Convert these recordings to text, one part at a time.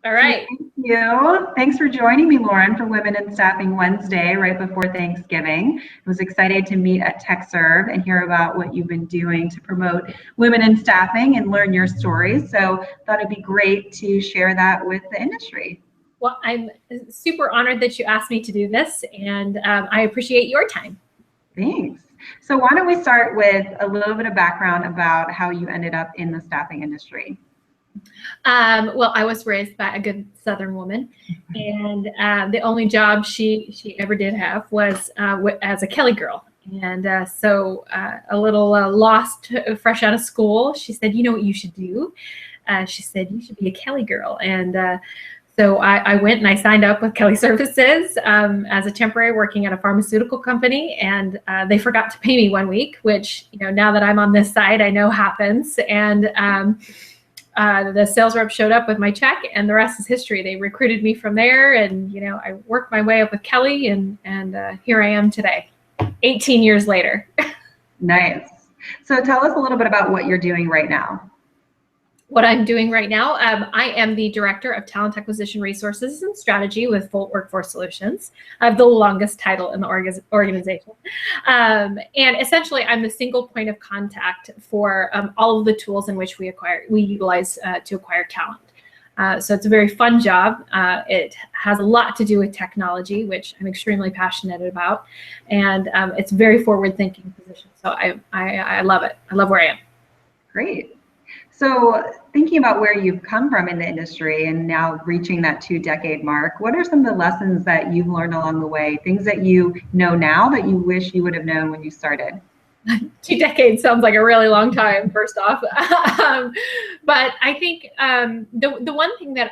All right. Thank you. Thanks for joining me, Lauren, for Women in Staffing Wednesday, right before Thanksgiving. I was excited to meet at TechServe and hear about what you've been doing to promote women in staffing and learn your stories. So thought it'd be great to share that with the industry. Well, I'm super honored that you asked me to do this, and I appreciate your time. Thanks. So why don't we start with a little bit of background about how you ended up in the staffing industry? Well, I was raised by a good Southern woman, and the only job she ever did have was as a Kelly girl. And so a little lost, fresh out of school, she said, "You know what you should do?" She said, "You should be a Kelly girl." And so I went and I signed up with Kelly Services as a temporary working at a pharmaceutical company, and they forgot to pay me 1 week, which, now that I'm on this side, I know happens. And the sales rep showed up with my check, and the rest is history. They recruited me from there, and I worked my way up with Kelly, and here I am today, 18 years later. Nice. So tell us a little bit about what you're doing right now. What I'm doing right now, I am the Director of Talent Acquisition Resources and Strategy with Volt Workforce Solutions. I have the longest title in the organization. And essentially, I'm the single point of contact for all of the tools in which we utilize to acquire talent. So it's a very fun job. It has a lot to do with technology, which I'm extremely passionate about. And it's a very forward-thinking position. So I love it. I love where I am. Great. So thinking about where you've come from in the industry and now reaching that 2-decade mark, what are some of the lessons that you've learned along the way, things that you know now that you wish you would have known when you started? 2 decades sounds like a really long time, first off. But I think the one thing that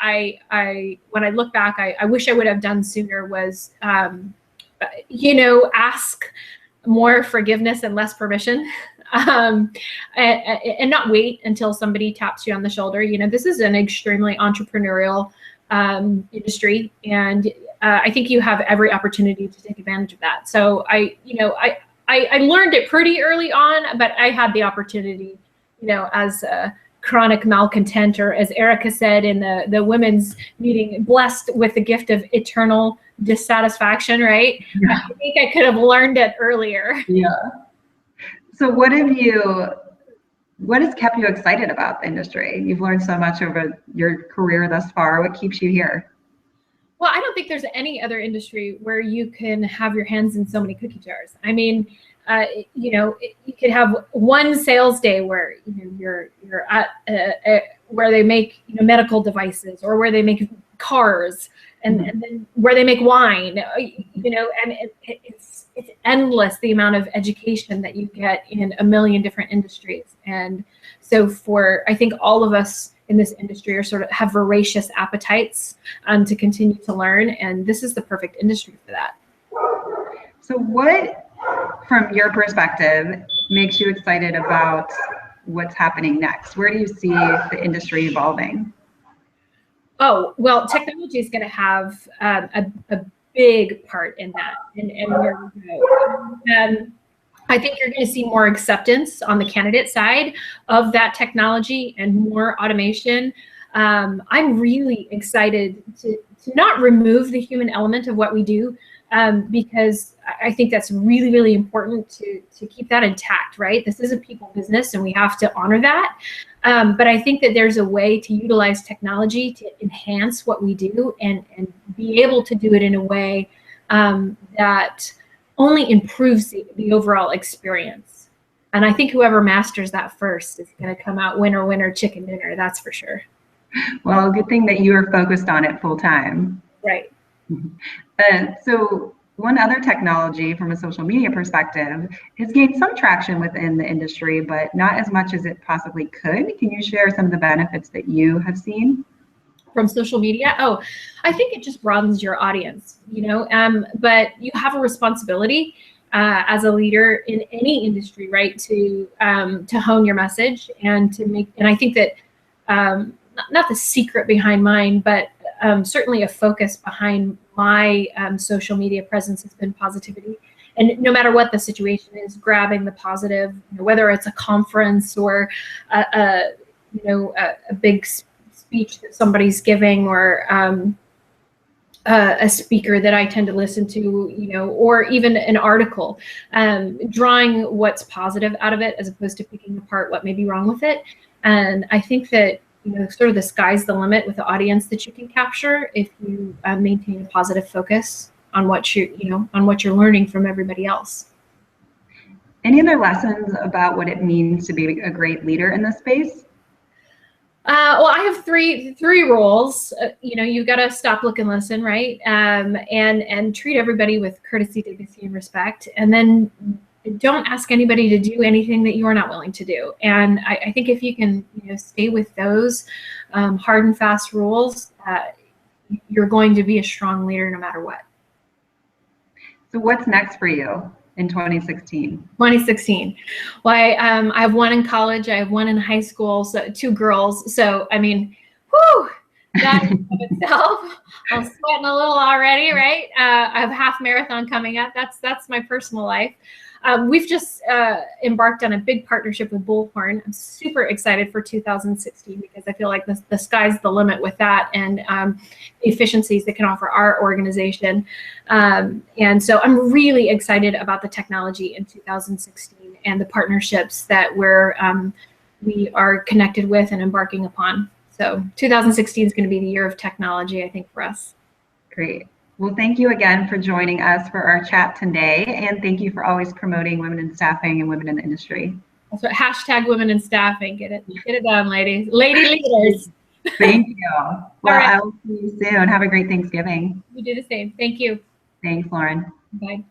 when I look back, I wish I would have done sooner was, ask more forgiveness and less permission. And not wait until somebody taps you on the shoulder. This is an extremely entrepreneurial industry, and I think you have every opportunity to take advantage of that. So I learned it pretty early on, but I had the opportunity, as a chronic malcontent, or as Erica said in the women's meeting, blessed with the gift of eternal dissatisfaction, right? Yeah. I think I could have learned it earlier. Yeah. So what has kept you excited about the industry? You've learned so much over your career thus far. What keeps you here? Well, I don't think there's any other industry where you can have your hands in so many cookie jars. I mean, you could have one sales day where you're at where they make medical devices, or where they make cars, and then where they make wine. And it's endless, the amount of education that you get in a million different industries. And so I think all of us in this industry have voracious appetites to continue to learn, and this is the perfect industry for that. So what, from your perspective, makes you excited about what's happening next? Where do you see the industry evolving? Oh, well, technology is going to have a big part in that, and where we go. I think you're going to see more acceptance on the candidate side of that technology and more automation. I'm really excited to not remove the human element of what we do, because I think that's really, really important to keep that intact, right? This is a people business, and we have to honor that. But I think that there's a way to utilize technology to enhance what we do, and be able to do it in a way that only improves the overall experience. And I think whoever masters that first is going to come out winner, winner, chicken dinner. That's for sure. Well, good thing that you are focused on it full time. Right. So one other technology from a social media perspective has gained some traction within the industry, but not as much as it possibly could. Can you share some of the benefits that you have seen from social media? Oh, I think it just broadens your audience, but you have a responsibility as a leader in any industry, right, to hone your message and to make, and I think that not the secret behind mine, but certainly a focus behind my social media presence has been positivity. And no matter what the situation is, grabbing the positive, whether it's a conference or a big speech that somebody's giving, or a speaker that I tend to listen to, you know, or even an article, drawing what's positive out of it as opposed to picking apart what may be wrong with it. And I think that, you know, sort of the sky's the limit with the audience that you can capture if you maintain a positive focus on what on what you're learning from everybody else. Any other lessons about what it means to be a great leader in this space? Well, I have three rules. You know, you've got to stop, look, and listen, right? And treat everybody with courtesy, dignity, and respect. And then don't ask anybody to do anything that you are not willing to do. And I think if you can, you know, stay with those hard and fast rules, you're going to be a strong leader no matter what. So what's next for you in 2016? 2016. Well, I have one in college. I have one in high school. So 2 girls. So I mean, whew, that in itself, I'm sweating a little already, right? I have a half marathon coming up. That's my personal life. We've just embarked on a big partnership with Bullhorn. I'm super excited for 2016 because I feel like the sky's the limit with that, and the efficiencies that can offer our organization. And so I'm really excited about the technology in 2016 and the partnerships that we are connected with and embarking upon. So 2016 is going to be the year of technology, I think, for us. Great. Well, thank you again for joining us for our chat today, and thank you for always promoting women in staffing and women in the industry. That's what # women in staffing. Get it done, ladies. Lady leaders. Thank you. Well, I will see you soon. Have a great Thanksgiving. You do the same. Thank you. Thanks, Lauren. Bye.